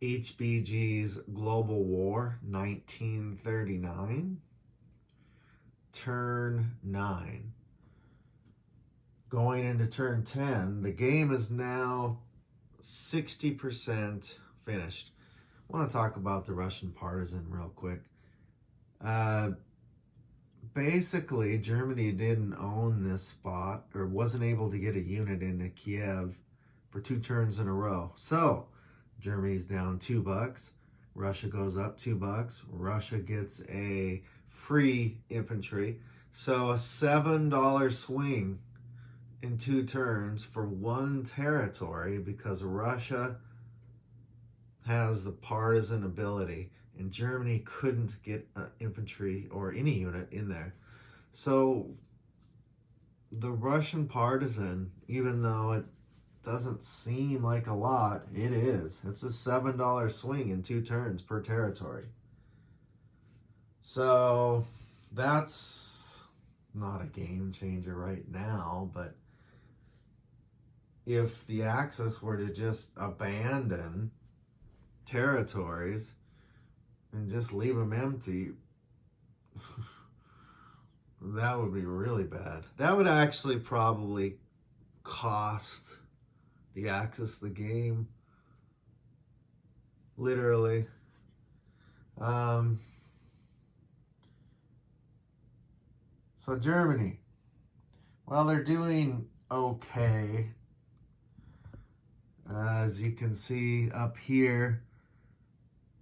HBG's Global War 1939, turn 9. Going into turn 10, the game is now 60% finished. I want to talk about the Russian partisan real quick. Basically, Germany didn't own this spot or wasn't able to get a unit into Kiev for 2 turns in a row. So, Germany's down $2. Russia goes up $2. Russia gets a free infantry. So, a $7 swing in 2 turns for 1 territory because Russia has the partisan ability and Germany couldn't get infantry or any unit in there. So the Russian partisan, even though it doesn't seem like a lot, it is. It's a $7 swing in 2 turns per territory. So that's not a game changer right now, but if the Axis were to just abandon territories and just leave them empty, that would be really bad. That would actually probably cost the Axis the game, literally. So Germany, well, they're doing okay. As you can see up here,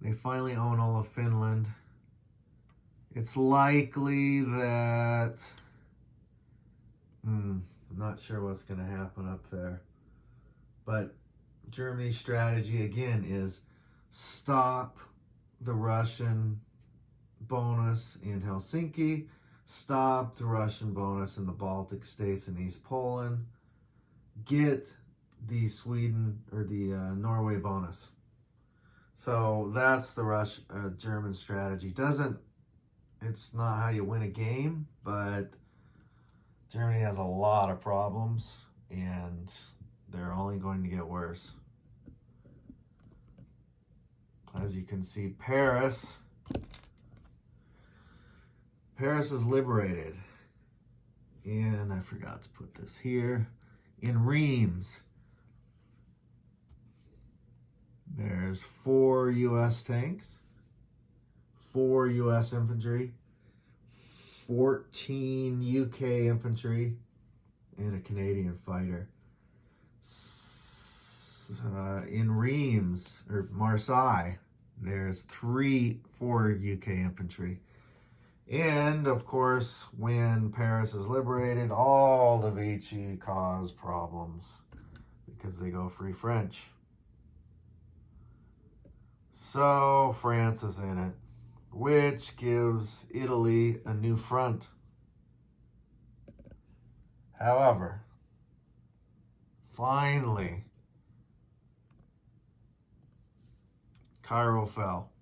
they finally own all of Finland. It's likely that, I'm not sure what's going to happen up there. But Germany's strategy, again, is stop the Russian bonus in Helsinki, stop the Russian bonus in the Baltic states and East Poland, get the Sweden or the Norway bonus. So that's the German strategy. It's not how you win a game, but Germany has a lot of problems and they're only going to get worse. As you can see, Paris is liberated. And I forgot to put this here. In Reims, there's 4 U.S. tanks, 4 U.S. infantry, 14 U.K. infantry, and a Canadian fighter. In Reims, or Marseille, there's 4 U.K. infantry. And, of course, when Paris is liberated, all the Vichy cause problems because they go free French. So France is in it, which gives Italy a new front. However, finally, Cairo fell.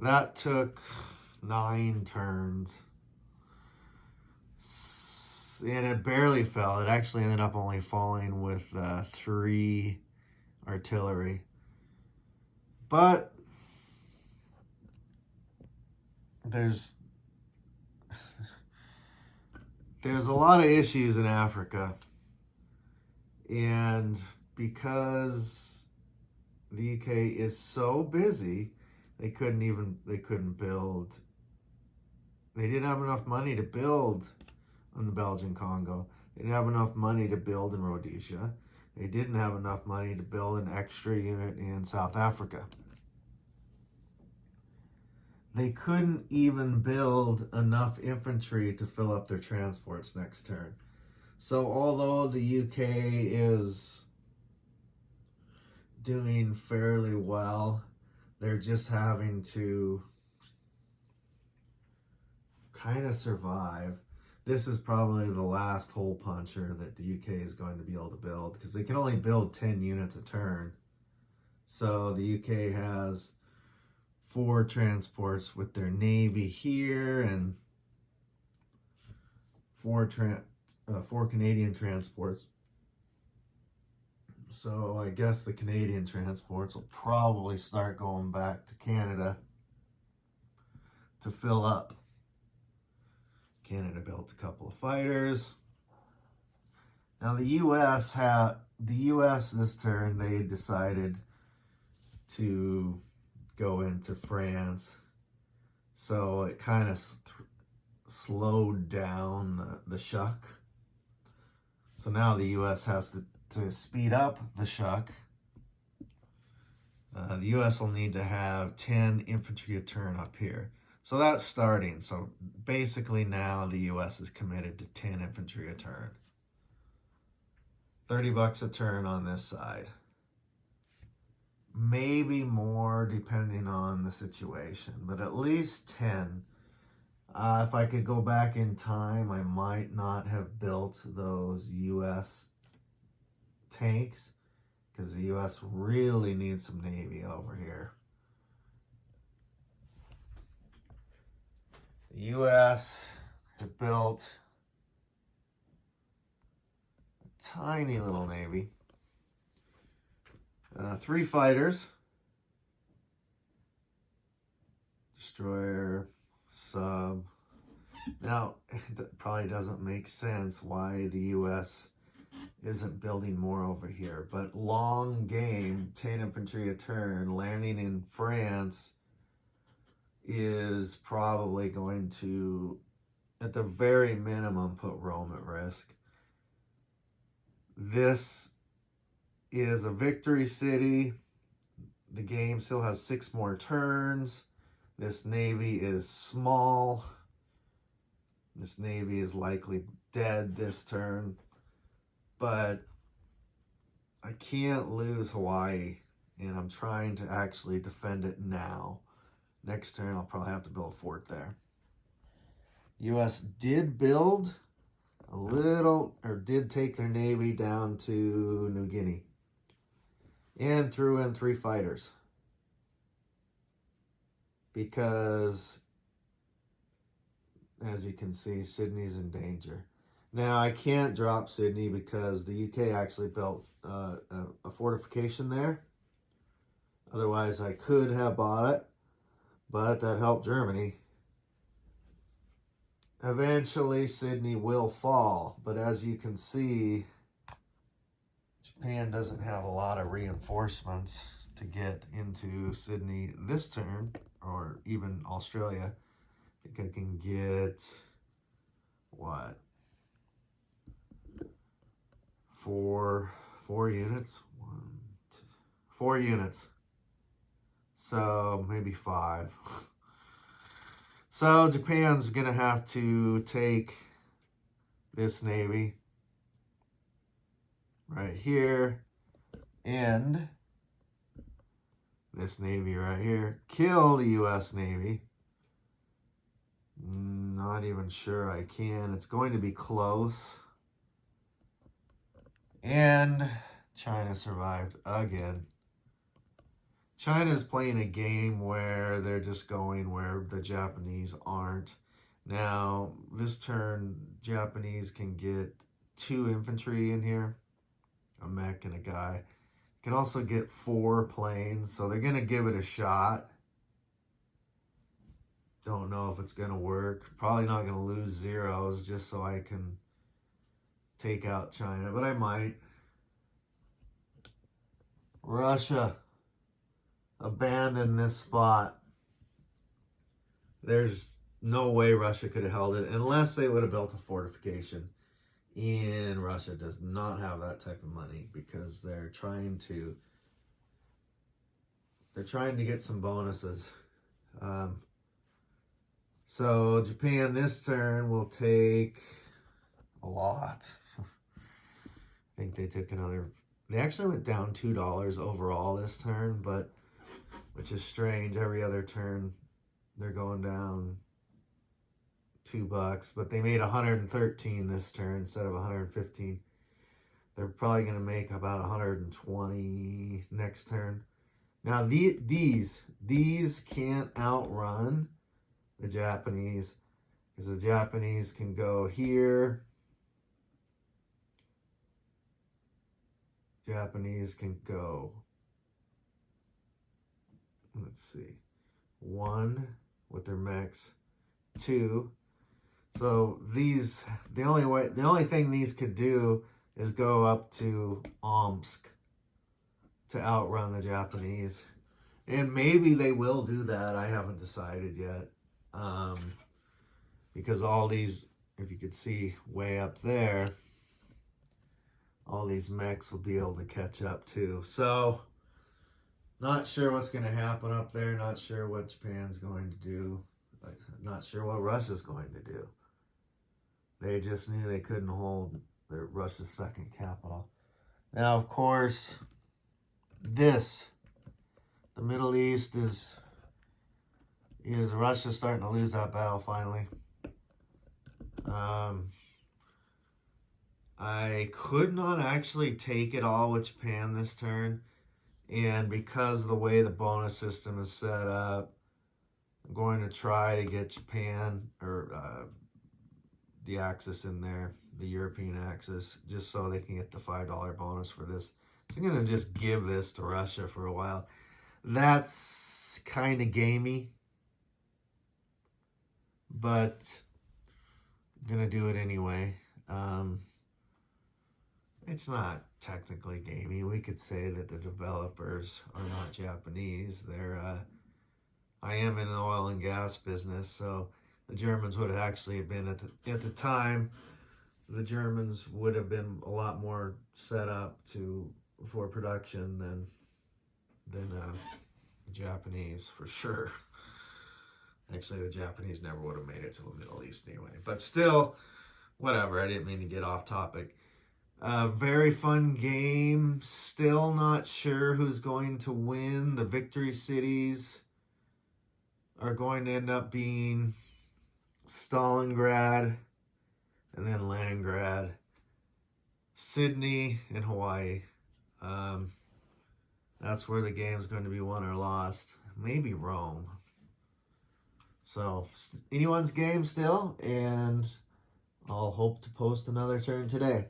That took 9 turns. And it barely fell. It actually ended up only falling with 3 artillery. But there's a lot of issues in Africa. And because the UK is so busy, they couldn't build. They didn't have enough money to build on the Belgian Congo. They didn't have enough money to build in Rhodesia. They didn't have enough money to build an extra unit in South Africa. They couldn't even build enough infantry to fill up their transports next turn. So although the UK is doing fairly well, they're just having to kind of survive. This is probably the last hole puncher that the UK is going to be able to build because they can only build 10 units a turn. So the UK has 4 transports with their navy here and 4 Canadian transports So I guess the Canadian transports will probably start going back to Canada to fill up. Canada built a couple of fighters. Now the U.S. this turn, they decided to go into France, so it kind of slowed down the shuck. So now the U.S. has to speed up the shuck. The U.S. will need to have 10 infantry a turn up here. So that's starting. So basically now the U.S. is committed to 10 infantry a turn. $30 a turn on this side. Maybe more depending on the situation, but at least 10. If I could go back in time, I might not have built those U.S. tanks because the U.S. really needs some Navy over here. The U.S. had built a tiny little Navy. 3 fighters, destroyer, sub. Now, it probably doesn't make sense why the U.S. isn't building more over here, but long game, 10 infantry a turn, landing in France is probably going to, at the very minimum, put Rome at risk. This is a victory city. The game still has 6 more turns. This navy is small. This navy is likely dead this turn. But I can't lose Hawaii, and I'm trying to actually defend it now. Next turn, I'll probably have to build a fort there. U.S. did build a little, or did take their navy down to New Guinea and threw in 3 fighters because, as you can see, Sydney's in danger. Now, I can't drop Sydney because the UK actually built a fortification there. Otherwise, I could have bought it, but that helped Germany. Eventually, Sydney will fall, but as you can see, Japan doesn't have a lot of reinforcements to get into Sydney this turn, or even Australia. I think I can get, what, 4 units? 4 units. So maybe 5. So Japan's going to have to take this navy right here and this navy right here, kill the U.S. Navy. Not even sure I can. It's going to be close. And China survived again. China's playing a game where they're just going where the Japanese aren't. Now, this turn, Japanese can get 2 infantry in here, a mech and a guy. Can also get 4 planes, so they're going to give it a shot. Don't know if it's going to work. Probably not going to lose zeros just so I can take out China, but I might. Russia, abandon this spot. There's no way Russia could have held it unless they would have built a fortification. And Russia does not have that type of money because they're trying to get some bonuses. So Japan this turn will take a lot. I think they took another. They actually went down $2 overall this turn, but which is strange. Every other turn they're going down $2, but they made 113 this turn instead of 115. They're probably going to make about 120 next turn. Now these can't outrun the Japanese because the Japanese can go here. Japanese can go. Let's see. 1 with their mechs. 2. So these, the only thing these could do is go up to Omsk to outrun the Japanese. And maybe they will do that. I haven't decided yet. Because all these, if you could see way up there, all these mechs will be able to catch up too. So, not sure what's going to happen up there. Not sure what Japan's going to do. Not sure what Russia's going to do. They just knew they couldn't hold Russia's second capital. Now, of course, the Middle East is Russia starting to lose that battle finally. I could not actually take it all with Japan this turn, and because of the way the bonus system is set up, I'm going to try to get Japan or the Axis in there, the European Axis, just so they can get the $5 bonus for this. So I'm going to just give this to Russia for a while. That's kind of gamey, but I'm going to do it anyway. It's not technically gamey. We could say that the developers are not Japanese. I am in the oil and gas business, so the Germans would have actually been at the time. The Germans would have been a lot more set up for production than the Japanese, for sure. Actually, the Japanese never would have made it to the Middle East anyway. But still, whatever. I didn't mean to get off topic. Very fun game. Still not sure who's going to win. The victory cities are going to end up being Stalingrad and then Leningrad, Sydney, and Hawaii. That's where the game's going to be won or lost. Maybe Rome. So, anyone's game still, and I'll hope to post another turn today.